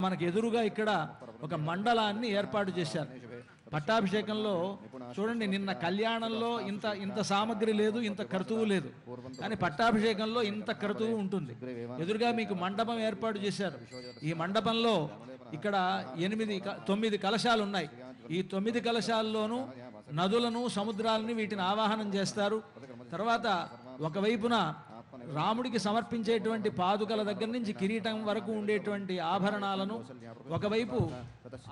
మనకు ఎదురుగా ఇక్కడ ఒక మండలాన్ని ఏర్పాటు చేశారు. పట్టాభిషేకంలో చూడండి, నిన్న కళ్యాణంలో ఇంత సామగ్రి లేదు, ఇంత కర్తువు లేదు, కానీ పట్టాభిషేకంలో ఇంత కర్తువు ఉంటుంది. ఎదురుగా మీకు మండపం ఏర్పాటు చేశారు. ఈ మండపంలో ఇక్కడ 9 కలశాలు ఉన్నాయి. ఈ 9 కలశాల్లోనూ నదులను, సముద్రాలని వీటిని ఆవాహనం చేస్తారు. తర్వాత ఒకవైపున రాముడికి సమర్పించేటువంటి పాదుకల దగ్గర నుంచి కిరీటం వరకు ఉండేటువంటి ఆభరణాలను, ఒకవైపు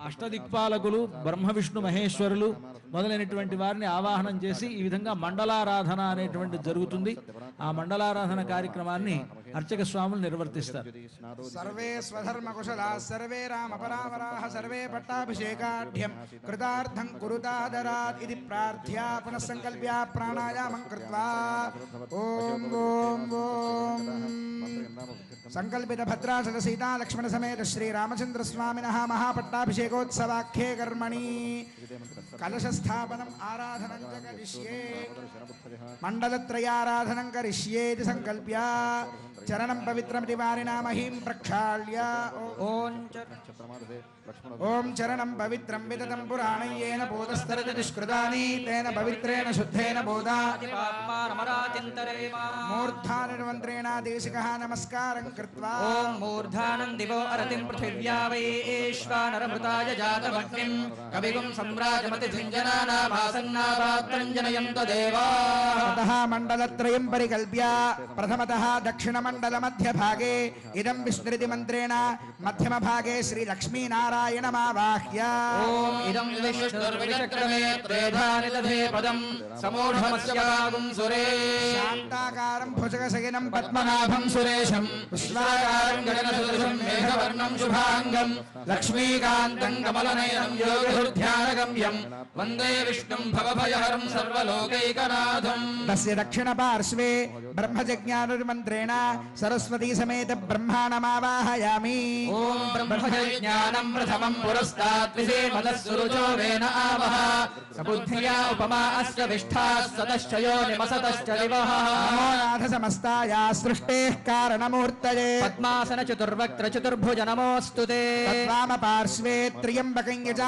అష్టదిక్పాలకులు బ్రహ్మ విష్ణు మహేశ్వరులు మొదలైనటువంటి వారిని ఆవాహనం చేసి ఈ విధంగా మండలారాధన అనేటువంటి జరుగుతుంది. ఆ మండలారాధన కార్యక్రమాన్ని అర్చక స్వాములు నిర్వర్తిస్తారు. Survey స్వధర్మ Kushala survey Rama పరావరాః survey పట్టాభిషేకాఢ్యం కృతార్థం కురుతాదరాత్ ఇది ప్రార్థ్య పునఃసంకల్ప్య ప్రాణాయామం కృత్వా ఓం ఓం ఓం సంకల్పిత భద్రాచల సీతా లక్ష్మణ సమేత శ్రీ రామచంద్ర స్వామినః మహాపట్టాభిషేకోత్సవాఖ్యే కర్మణి కలశస్థాపనం ఆరాధనం చ కరిష్యే మండలత్రయారాధనం కరిష్యేతి సంకల్ప్య చరణం పవిత్రమితి వారినా మహీం ప్రక్షాళ్య ఓం చరణం పవిత్రం విదతం పురాణయ్యేన బోధస్తరతి దుష్కృతాని తేన పవిత్రేణ శుద్ధేన బోధా మూర్ధానిర్మంత్రేణ దేశికః నమస్కారం కృత్వా ఓం మూర్ధానం దివో అరతిం పృథివ్యా వైశ్వానరమృతాయ జాతమగ్నిం కవిగుం సమ్రాజమతి జింజనానామాసన్నాపాత్రం జనయంత దేవాః తతః మండలత్రయం పరికల్ప్య ప్రథమతః దక్షిణమండల మధ్యభాగే ఇదం విష్ణురితి మంత్రేణ మధ్యమభాగే శ్రీ లక్ష్మీనారాయణమావాహ్య ఓం ఇదం విష్ణుర్విచక్రమే త్రేధాని దధే పదం సమూఢమస్యాగుం సురే శాంతాకారం భుజగశయనం పద్మనాభం సురేశం పుష్పాకారం గగనసదృశం మేఘవర్ణం శుభాంగం లక్ష్మీకాంతం కమలనయనం యోగిహృధ్యానగమ్యం వందే విష్ణుం భవభయహరం సర్వలోకైకనాథం. తస్య దక్షిణ పార్శ్వే బ్రహ్మజ్ఞానుర్మంత్రేణ సరస్వతీ సమేత బ్రహ్మాణమావాహయామి. ఓం బ్రహ్మజ్ఞానం ప్రథమం పురస్తాత్ విసేమదస్సురుచో వేన ఆవహ సబుద్ధ్యా ఉపమా అస్య విష్ఠాః సతశ్చయో నిమసతశ్చ దివః నమో నాథ సమస్తాయా సృష్టేః కారణమూర్తయే పద్మాసన చతుర్వక్త్ర చతుర్భుజ నమోऽस्तु తే. తద్వామ పార్శ్వే త్ర్యంబకం యజా